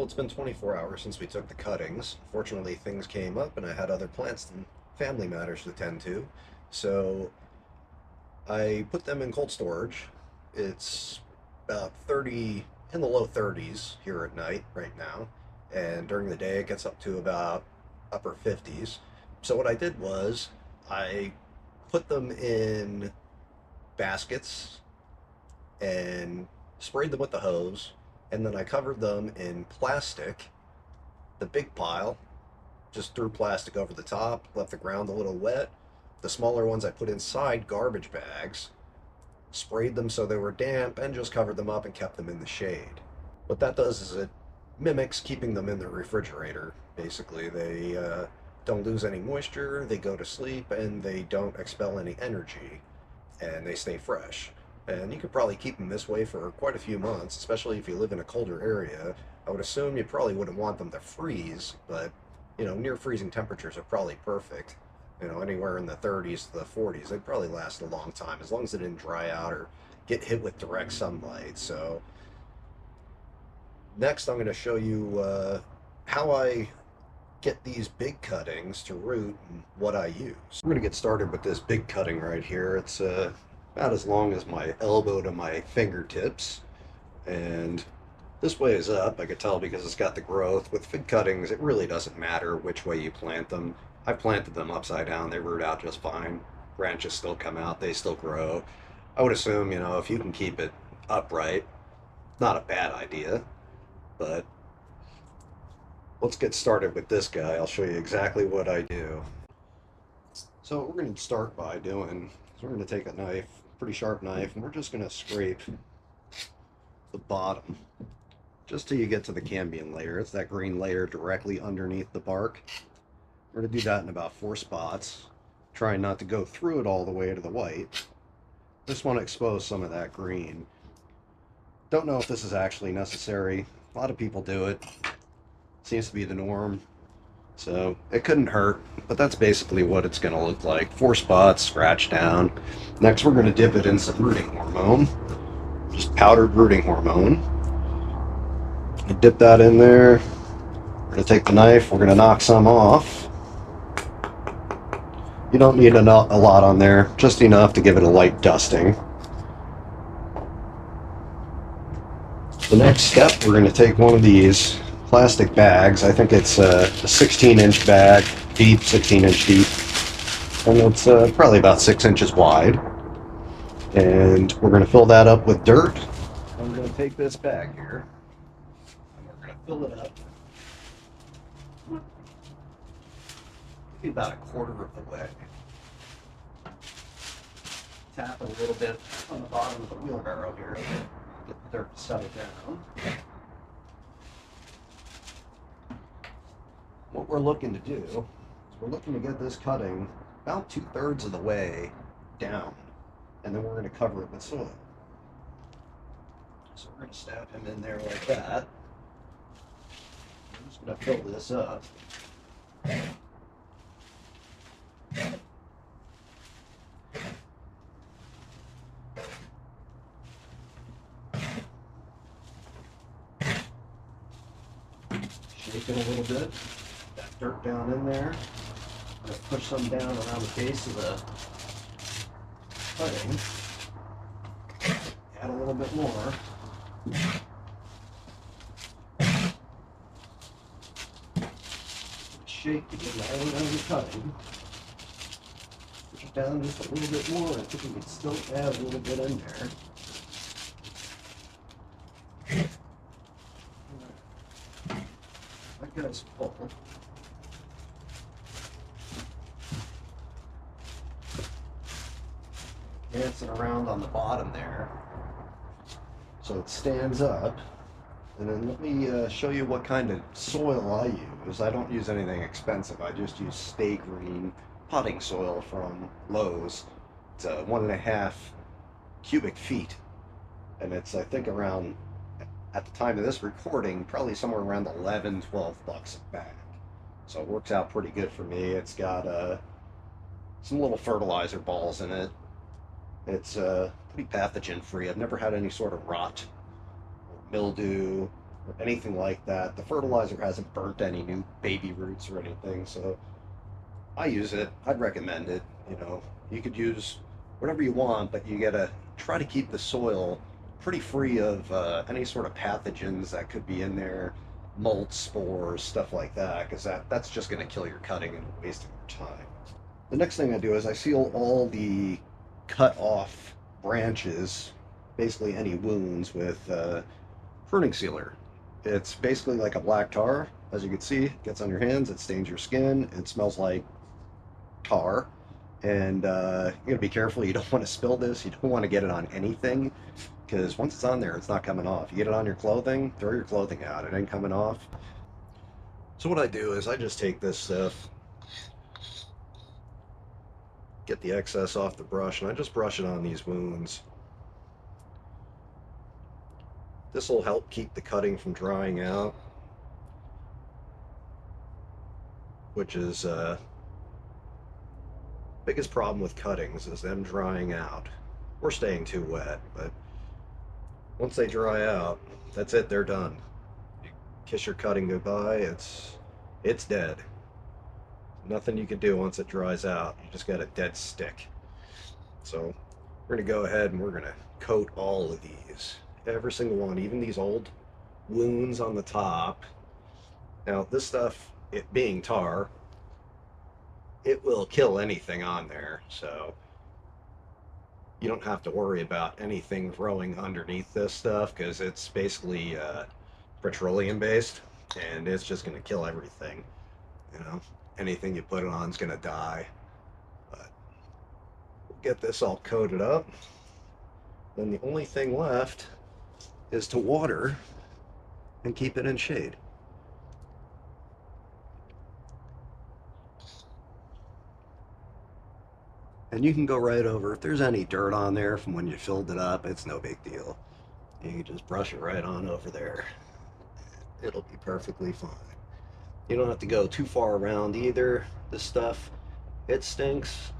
it's been 24 hours since we took the cuttings. Fortunately, things came up and I had other plants and family matters to tend to. So I put them in cold storage. It's about 30, in the low 30s here at night right now. And during the day, it gets up to about upper 50s. So what I did was I put them in baskets and sprayed them with the hose. And then I covered them in plastic, the big pile, just threw plastic over the top, left the ground a little wet. The smaller ones I put inside garbage bags, sprayed them so they were damp, and just covered them up and kept them in the shade. What that does is it mimics keeping them in the refrigerator. Basically, they don't lose any moisture, they go to sleep, and they don't expel any energy, and they stay fresh. And you could probably keep them this way for quite a few months, especially if you live in a colder area. I would assume you probably wouldn't want them to freeze, but near freezing temperatures are probably perfect. Anywhere in the 30s to the 40s, they'd probably last a long time as long as they didn't dry out or get hit with direct sunlight. So next, I'm going to show you how I get these big cuttings to root and what I use. We're going to get started with this big cutting right here. It's about as long as my elbow to my fingertips, and this way is up. I could tell because it's got the growth. With fig cuttings, it really doesn't matter which way you plant them. I planted them upside down. They root out just fine. Branches still come out. They still grow. I would assume, if you can keep it upright, not a bad idea. But let's get started with this guy. I'll show you exactly what I do. So what we're going to start by doing is we're going to take a knife, pretty sharp knife, and we're just going to scrape the bottom just till you get to the cambium layer. It's that green layer directly underneath the bark. We're going to do that in about 4 spots, trying not to go through it all the way to the white. Just want to expose some of that green. Don't know if this is actually necessary. A lot of people do it. Seems to be the norm. So it couldn't hurt, but that's basically what it's going to look like. 4 spots, scratch down. Next, we're going to dip it in some rooting hormone. Just powdered rooting hormone. Dip that in there. We're going to take the knife. We're going to knock some off. You don't need a lot on there, just enough to give it a light dusting. The next step, we're going to take one of these plastic bags. I think it's a 16-inch bag, deep, 16-inch deep. And it's probably about 6 inches wide. And we're going to fill that up with dirt. I'm going to take this bag here, and we're going to fill it up. Maybe about a quarter of the way. Tap it a little bit on the bottom of the wheelbarrow here. Get the dirt to settle down. What we're looking to do is we're looking to get this cutting about 2/3 of the way down, and then we're going to cover it with soil. So we're going to stab him in there like that. I'm just going to fill this up. Shake it a little bit. That dirt down in there. I'm going to push some down around the base of the cutting. Add a little bit more. Shake to get all down the cutting. Push it down just a little bit more. I think we can still add a little bit in there. That guy's full. Dancing around on the bottom there, so it stands up. And then let me show you what kind of soil I use. I don't use anything expensive. I just use Stay Green potting soil from Lowe's. It's 1.5 cubic feet, and it's, I think, around, at the time of this recording, probably somewhere around 11, 12 bucks a bag. So it works out pretty good for me. It's got some little fertilizer balls in it. It's pretty pathogen free. I've never had any sort of rot or mildew or anything like that. The fertilizer hasn't burnt any new baby roots or anything, so I use it. I'd recommend it. You know, you could use whatever you want, but you gotta try to keep the soil pretty free of any sort of pathogens that could be in there, mold spores, stuff like that, because that's just going to kill your cutting and wasting your time. The next thing I do is I seal all the cut off branches, basically any wounds, with pruning sealer. It's basically like a black tar. As you can see, it gets on your hands, it stains your skin, it smells like tar. And you gotta be careful. You don't want to spill this. You don't want to get it on anything, because once it's on there, it's not coming off. You get it on your clothing, throw your clothing out. It ain't coming off. So what I do is I just take this stuff, get the excess off the brush, and I just brush it on these wounds. This will help keep the cutting from drying out, which is biggest problem with cuttings is them drying out or staying too wet. But once they dry out, that's it, they're done. You kiss your cutting goodbye, it's dead. Nothing you can do once it dries out. You just got a dead stick. So we're gonna go ahead and we're gonna coat all of these, every single one, even these old wounds on the top. Now this stuff, it being tar, it will kill anything on there, so you don't have to worry about anything growing underneath this stuff, because it's basically petroleum based, and it's just going to kill everything. You know, anything you put it on is going to die. But we'll get this all coated up. Then the only thing left is to water and keep it in shade. And you can go right over, if there's any dirt on there from when you filled it up, it's no big deal. You can just brush it right on over there. It'll be perfectly fine. You don't have to go too far around either. This stuff, it stinks.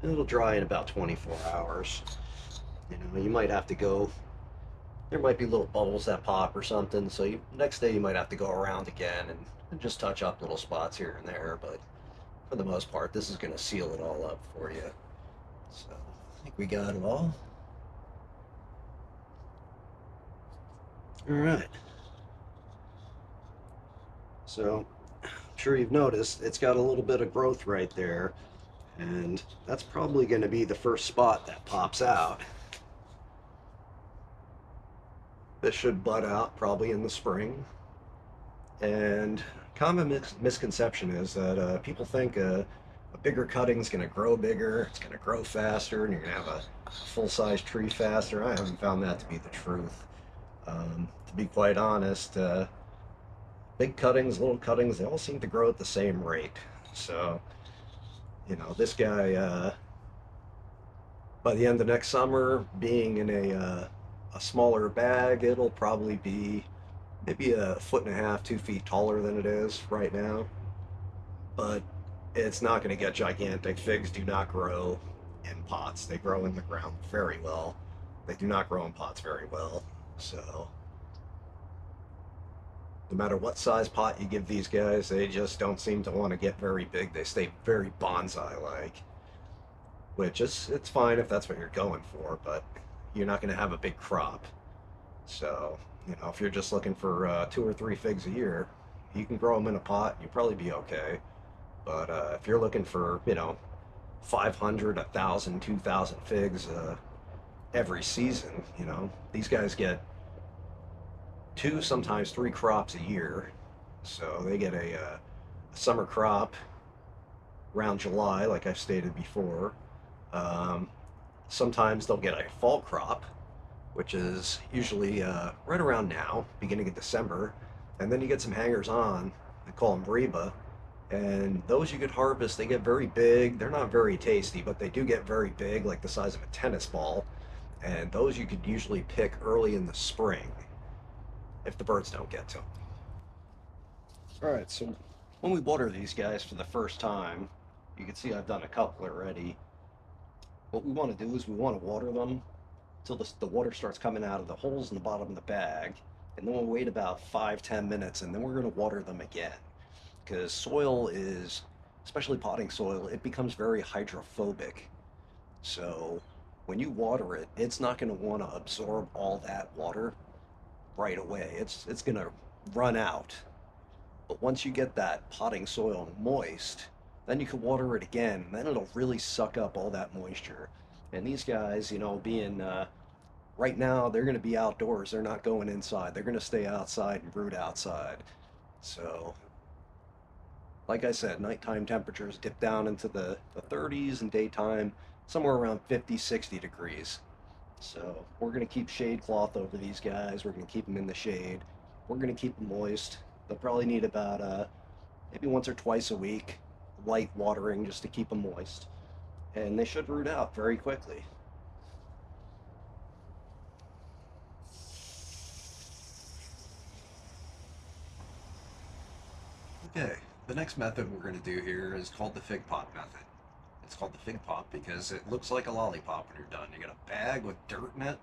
It'll dry in about 24 hours. You know, you might have to go, there might be little bubbles that pop or something, so next day you might have to go around again and just touch up little spots here and there, but for the most part, this is going to seal it all up for you. So I think we got it all. All right. So I'm sure you've noticed it's got a little bit of growth right there, and that's probably going to be the first spot that pops out. This should bud out probably in the spring. And common misconception is that people think a bigger cutting is going to grow bigger, it's going to grow faster, and you're going to have a full-size tree faster. I haven't found that to be the truth. To be quite honest, big cuttings, little cuttings, they all seem to grow at the same rate. So, you know, this guy, by the end of next summer, being in a smaller bag, it'll probably be maybe 1.5 feet, 2 feet taller than it is right now. But it's not going to get gigantic. Figs do not grow in pots. They grow in the ground very well. They do not grow in pots very well. So no matter what size pot you give these guys, they just don't seem to want to get very big. They stay very bonsai-like, which is, it's fine if that's what you're going for, but you're not going to have a big crop. So, you know, if you're just looking for 2 or 3 figs a year, you can grow them in a pot. You'll probably be okay. But if you're looking for, you know, 500, 1,000, 2,000 figs every season, you know, these guys get 2, sometimes 3 crops a year. So they get a summer crop around July, like I've stated before. Sometimes they'll get a fall crop, which is usually right around now, beginning of December. And then you get some hangers on, they call them Reba. And those you could harvest, they get very big. They're not very tasty, but they do get very big, like the size of a tennis ball. And those you could usually pick early in the spring if the birds don't get to them. All right, so when we water these guys for the first time, you can see I've done a couple already. What we want to do is we want to water them till the water starts coming out of the holes in the bottom of the bag, and then we'll wait about 5-10 minutes, and then we're going to water them again. Because soil is, especially potting soil, it becomes very hydrophobic. So when you water it, it's not going to want to absorb all that water right away. It's going to run out. But once you get that potting soil moist, then you can water it again. And then it'll really suck up all that moisture. And these guys, being right now, they're going to be outdoors. They're not going inside. They're going to stay outside and brood outside. So, like I said, nighttime temperatures dip down into the 30s, and daytime somewhere around 50, 60 degrees. So we're going to keep shade cloth over these guys. We're going to keep them in the shade. We're going to keep them moist. They'll probably need about maybe once or twice a week light watering just to keep them moist. And they should root out very quickly. Okay, the next method we're going to do here is called the fig pot method. It's called the fig pot because it looks like a lollipop when you're done. You got a bag with dirt in it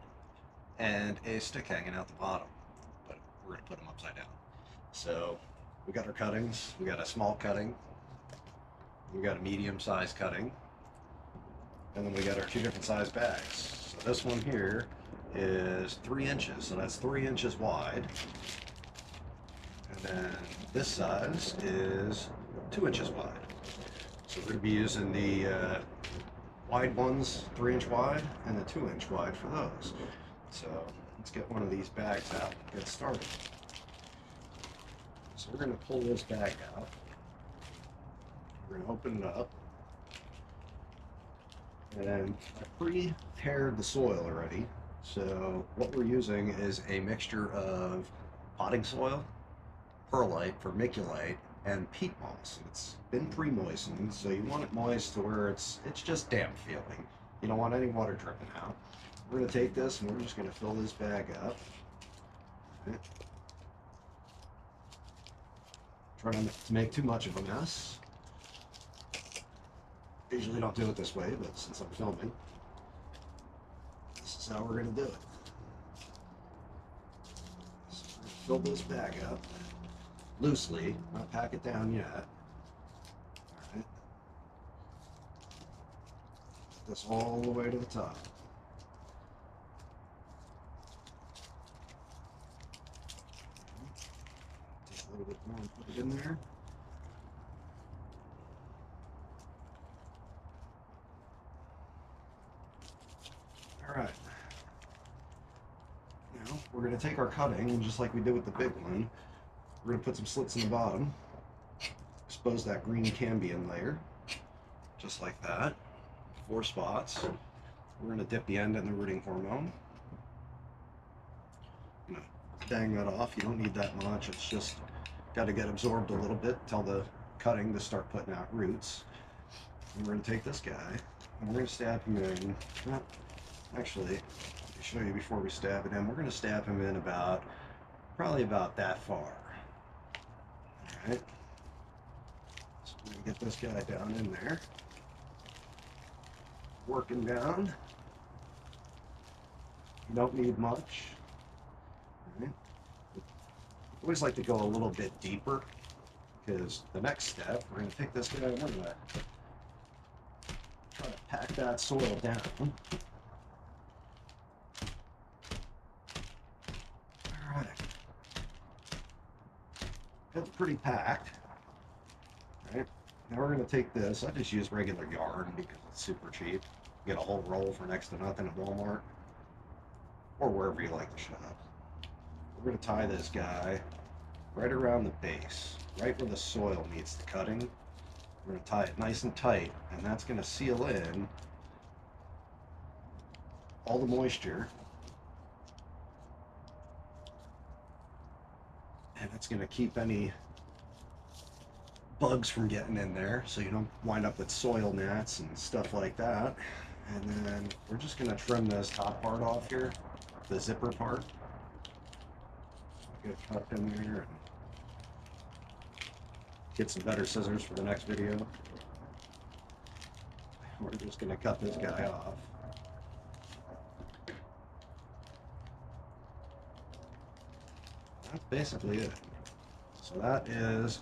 and a stick hanging out the bottom, but we're going to put them upside down. So we got our cuttings. We got a small cutting, we got a medium-sized cutting, and then we got our two different size bags. So this one here is 3 inches, so that's 3 inches wide. And then this size is 2 inches wide. So we're going to be using the wide ones, 3-inch wide, and the 2-inch wide for those. So let's get one of these bags out and get started. So we're going to pull this bag out. We're going to open it up. And I pre-paired the soil already. So what we're using is a mixture of potting soil, perlite, vermiculite, and peat moss. It's been pre-moistened, so you want it moist to where it's just damp feeling. You don't want any water dripping out. We're going to take this and we're just going to fill this bag up. Okay. Try not to make too much of a mess. Usually don't do it this way, but since I'm filming, this is how we're going to do it. So we're going to fill this bag up loosely, not pack it down yet. Alright. This all the way to the top. Take a little bit more and put it in there. Alright. Now, we're going to take our cutting, and just like we did with the big one, we're going to put some slits in the bottom, expose that green cambium layer, just like that, 4 spots. We're going to dip the end in the rooting hormone. I'm going to bang that off. You don't need that much. It's just got to get absorbed a little bit, tell the cutting to start putting out roots. And we're going to take this guy, and we're going to stab him in, well, actually, let me show you before we stab it in. We're going to stab him in probably about that far. Alright, so we're going to get this guy down in there, working down. You don't need much. Alright. I always like to go a little bit deeper, because the next step, we're going to take this guy and we're going to try to pack that soil down. Alright. It's pretty packed. Right. Now we're going to take this. I just use regular yarn because it's super cheap. You get a whole roll for next to nothing at Walmart or wherever you like to shop. We're going to tie this guy right around the base, right where the soil meets the cutting. We're going to tie it nice and tight, and that's going to seal in all the moisture. And it's going to keep any bugs from getting in there, so you don't wind up with soil gnats and stuff like that. And then we're just going to trim this top part off here, the zipper part. Get it tucked in there and get some better scissors for the next video. We're just going to cut this guy off. That's basically it. So that is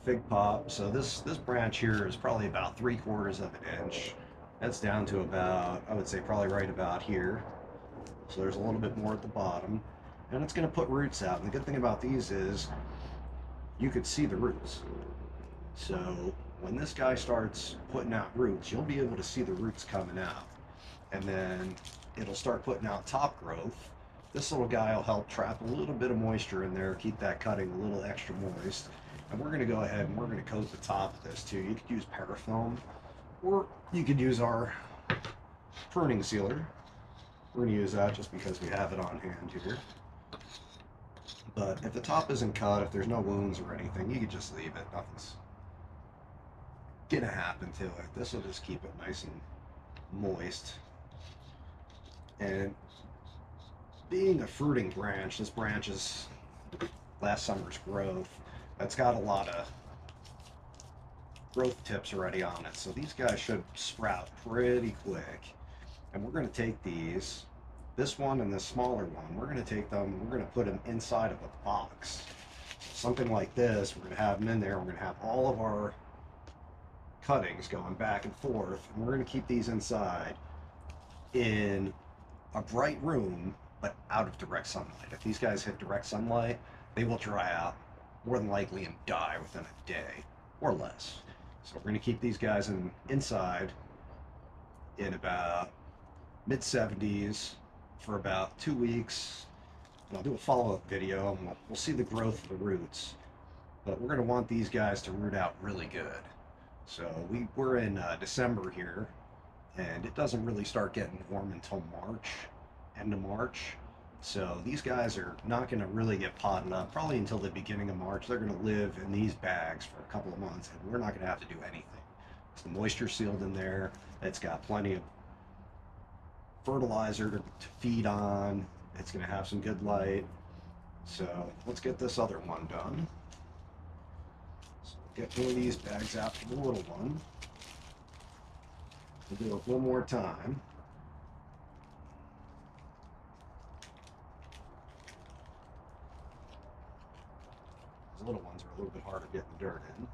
a fig pop. So this branch here is probably about 3/4 of an inch. That's down to about, I would say probably right about here. So there's a little bit more at the bottom. And it's going to put roots out. And the good thing about these is you could see the roots. So when this guy starts putting out roots, you'll be able to see the roots coming out. And then it'll start putting out top growth. This little guy will help trap a little bit of moisture in there, keep that cutting a little extra moist. And we're going to go ahead and we're going to coat the top of this too. You could use parafilm, or you could use our pruning sealer. We're going to use that just because we have it on hand here. But if the top isn't cut, if there's no wounds or anything, you could just leave it. Nothing's gonna happen to it. This will just keep it nice and moist. And being a fruiting branch, this branch is last summer's growth. That's got a lot of growth tips already on it. So these guys should sprout pretty quick. And we're going to take these, this one and this smaller one, we're going to take them, we're going to put them inside of a box. Something like this, we're going to have them in there. We're going to have all of our cuttings going back and forth. And we're going to keep these inside in a bright room, but out of direct sunlight. If these guys hit direct sunlight, they will dry out more than likely and die within a day or less. So we're going to keep these guys inside in about mid-70s for about 2 weeks. And I'll do a follow-up video and we'll see the growth of the roots. But we're going to want these guys to root out really good. So we're in December here, and it doesn't really start getting warm until March, end of March. So these guys are not going to really get potted up probably until the beginning of March. They're going to live in these bags for a couple of months, and we're not going to have to do anything. It's the moisture sealed in there. It's got plenty of fertilizer to feed on. It's going to have some good light. So let's get this other one done. So get one of these bags out for the little one. We'll do it one more time. The little ones are a little bit harder getting the dirt in.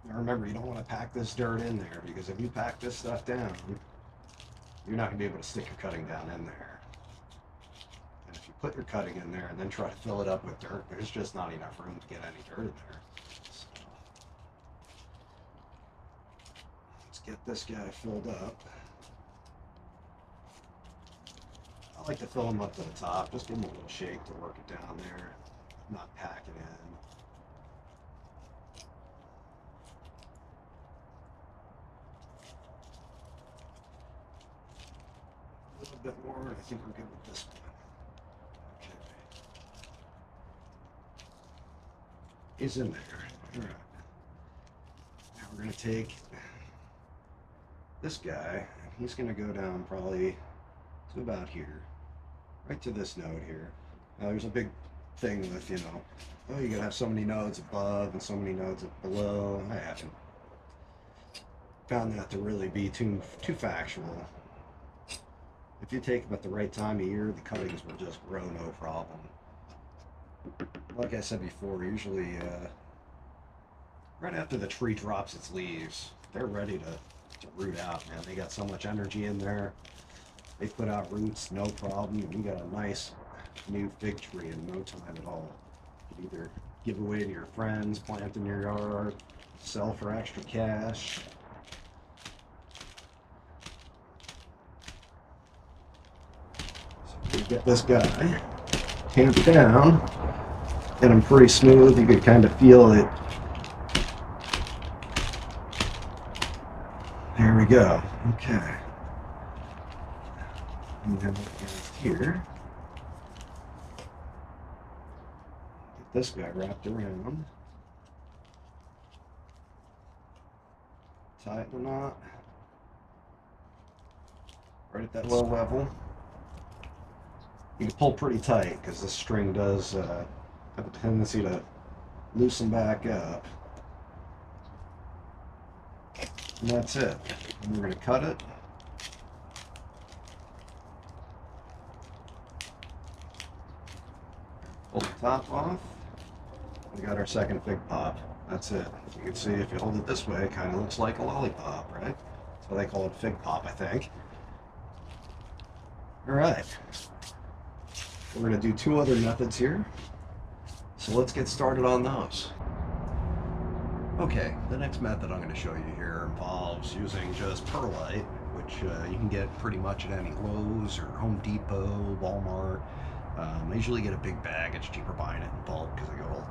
Now remember, you don't want to pack this dirt in there, because if you pack this stuff down, you're not going to be able to stick your cutting down in there. And if you put your cutting in there and then try to fill it up with dirt, there's just not enough room to get any dirt in there. So, let's get this guy filled up. I like to fill them up to the top, just give them a little shake to work it down there, not pack it in. A little bit more, I think we're good with this one. Okay. He's in there. All right. Now we're going to take this guy, and he's going to go down probably to about here, right to this node here. Now there's a big thing with, oh, you got to have so many nodes above and so many nodes below. I haven't found that to really be too factual. If you take them at the right time of year, the cuttings will just grow no problem. Like I said before, usually right after the tree drops its leaves, they're ready to root out, man. They got so much energy in there. They put out roots, no problem. You got a nice new fig tree in no time at all. You could either give away to your friends, plant in your yard, sell for extra cash. You get this guy tamped down, get him pretty smooth. You could kind of feel it. There we go. Okay. And then here, get this guy wrapped around, tighten the knot right at that low level. You can pull pretty tight because this string does have a tendency to loosen back up. And that's it. And we're going to cut it. Pull the top off. We got our second fig pop. That's it. You can see if you hold it this way, it kind of looks like a lollipop, right? That's why they call it fig pop, I think. All right. We're going to do two other methods here. So let's get started on those. Okay, the next method I'm going to show you here involves using just perlite, which you can get pretty much at any Lowe's or Home Depot, Walmart. I usually get a big bag. It's cheaper buying it in bulk because I go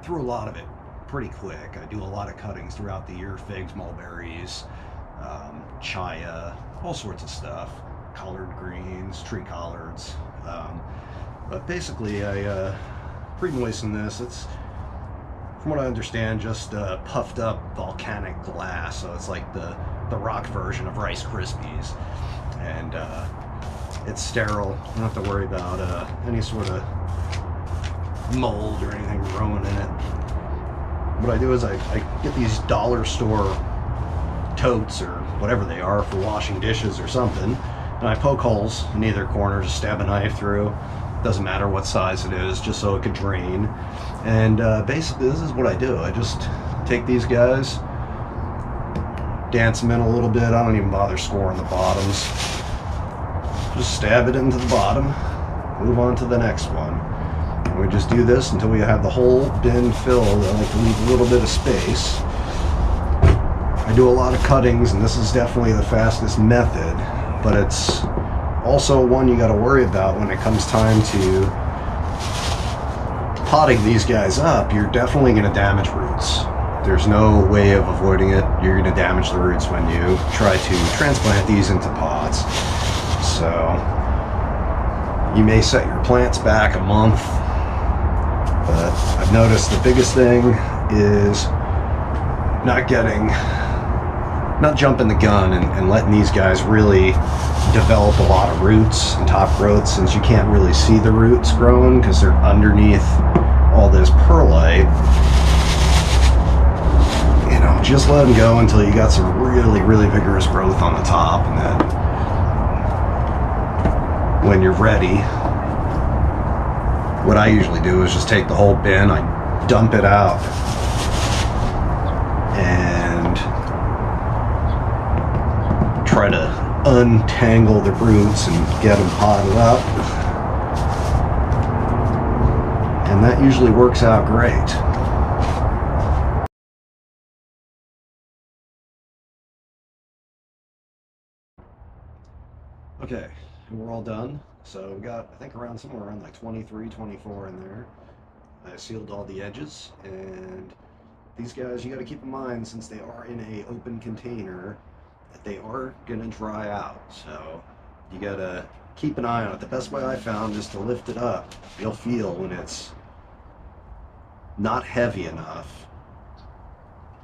through a lot of it pretty quick. I do a lot of cuttings throughout the year: figs, mulberries, chaya, all sorts of stuff, collard greens, tree collards. But basically I pre-moisten this. It's, from what I understand, just puffed up volcanic glass, so it's like the rock version of Rice Krispies, and it's sterile. You don't have to worry about any sort of mold or anything growing in it. What I do is I get these dollar store totes or whatever they are for washing dishes or something, and I poke holes in either corner, just stab a knife through. Doesn't matter what size it is, just so it could drain. And basically this is what I do. I just take these guys, dance them in a little bit. I don't even bother scoring the bottoms. Just stab it into the bottom, move on to the next one. And we just do this until we have the whole bin filled. I like to leave a little bit of space. I do a lot of cuttings, and this is definitely the fastest method, but it's also one you got to worry about when it comes time to potting these guys up. You're definitely going to damage roots. There's no way of avoiding it. You're going to damage the roots when you try to transplant these into pots. So you may set your plants back a month, but I've noticed the biggest thing is not jumping the gun and letting these guys really develop a lot of roots and top growth, since you can't really see the roots growing because they're underneath all this perlite. You know, just let them go until you got some really, really vigorous growth on the top, and then when you're ready, what I usually do is just take the whole bin, I dump it out, and try to untangle the roots and get them potted up, and that usually works out great. Okay, and we're all done. So we got, I think, somewhere around like 23, 24 in there. I sealed all the edges, and these guys, you got to keep in mind, since they are in a open container, that they are going to dry out. So you got to keep an eye on it. The best way I found is to lift it up. You'll feel when it's not heavy enough.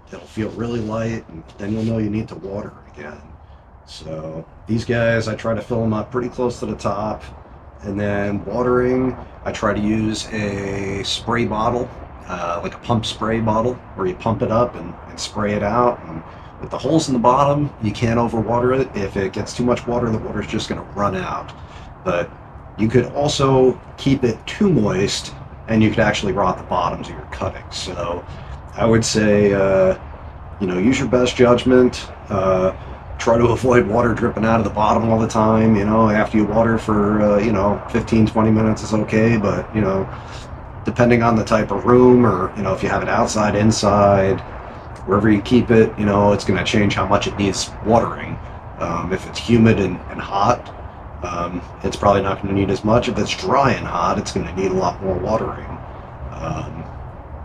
It'll feel really light, and then you'll know you need to water it again. So these guys, I try to fill them up pretty close to the top, and then watering, I try to use a spray bottle, like a pump spray bottle, where you pump it up and spray it out. And with the holes in the bottom, you can't overwater it. If it gets too much water, the water's just going to run out. But you could also keep it too moist, and you could actually rot the bottoms of your cuttings. So I would say, you know, use your best judgment. Try to avoid water dripping out of the bottom all the time. You know, after you water for, you know, 15, 20 minutes is okay, but, you know, depending on the type of room, or, you know, if you have it outside, inside, wherever you keep it, you know, it's going to change how much it needs watering. If it's humid and hot, it's probably not going to need as much. If it's dry and hot, it's going to need a lot more watering.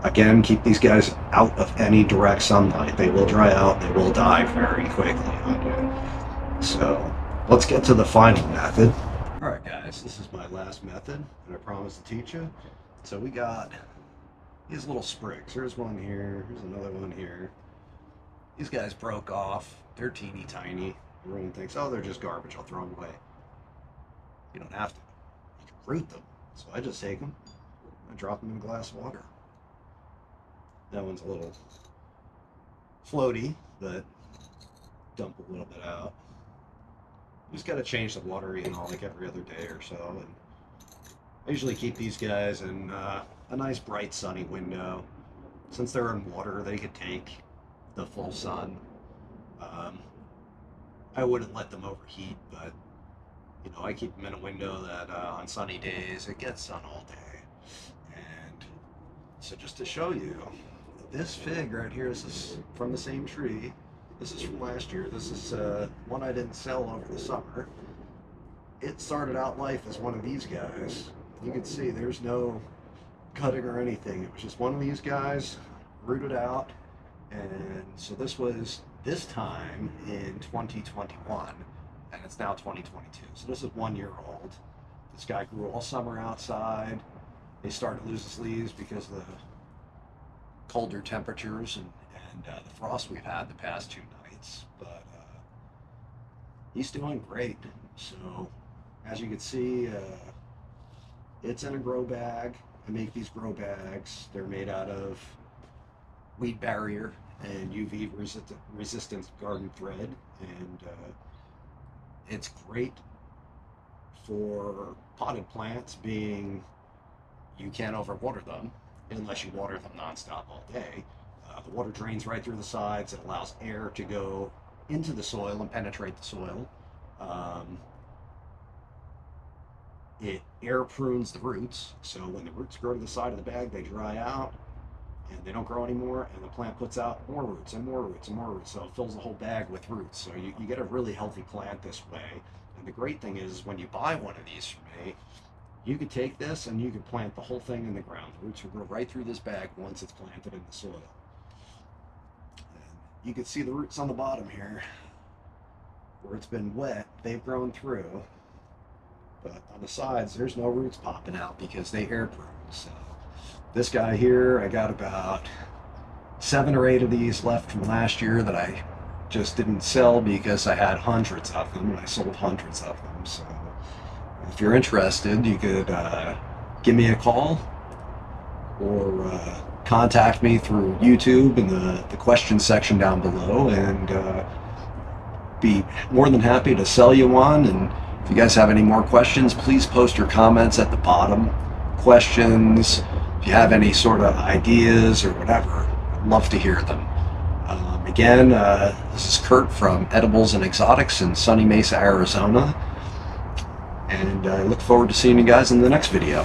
Again, keep these guys out of any direct sunlight. They will dry out, they will die very quickly on you. So let's get to the final method. All right, guys, this is my last method, and I promise to teach you. So we got these little sprigs. Here's one here, here's another one here. These guys broke off. They're teeny tiny. Everyone thinks, oh, they're just garbage, I'll throw them away. You don't have to. You can root them. So I just take them, I drop them in a glass of water. That one's a little floaty, but dump a little bit out. Just got to change the water, you know, like every other day or so. And I usually keep these guys in a nice bright sunny window. Since they're in water, they could take the full sun. I wouldn't let them overheat, but you know, I keep them in a window that on sunny days it gets sun all day. And so just to show you, this fig right here, this is from the same tree. This is from last year. This is one I didn't sell over the summer. It started out life as one of these guys. You can see there's no cutting or anything. It was just one of these guys, rooted out. And so this was this time in 2021, and it's now 2022. So this is 1 year old. This guy grew all summer outside. They started to lose his leaves because of the colder temperatures and the frost we've had the past 2 nights. But he's doing great. So as you can see, it's in a grow bag. I make these grow bags. They're made out of weed barrier and UV resistant garden thread, and it's great for potted plants, being you can't overwater them unless you water them nonstop all day. The water drains right through the sides. It allows air to go into the soil and penetrate the soil. It air prunes the roots, so when the roots grow to the side of the bag, they dry out and they don't grow anymore, and the plant puts out more roots and more roots and more roots, so it fills the whole bag with roots. So you get a really healthy plant this way. And the great thing is, when you buy one of these from me, you could take this and you could plant the whole thing in the ground. The roots will grow right through this bag once it's planted in the soil. And you can see the roots on the bottom here, where it's been wet, they've grown through. But on the sides, there's no roots popping out because they air prune. So this guy here, I got about 7 or 8 of these left from last year that I just didn't sell because I had hundreds of them, and I sold hundreds of them. So if you're interested, you could give me a call or contact me through YouTube in the question section down below, and be more than happy to sell you one. And if you guys have any more questions, please post your comments at the bottom. Questions, if you have any sort of ideas or whatever, I'd love to hear them. Again, this is Kurt from Edibles and Exotics in Sunny Mesa, Arizona. And I look forward to seeing you guys in the next video.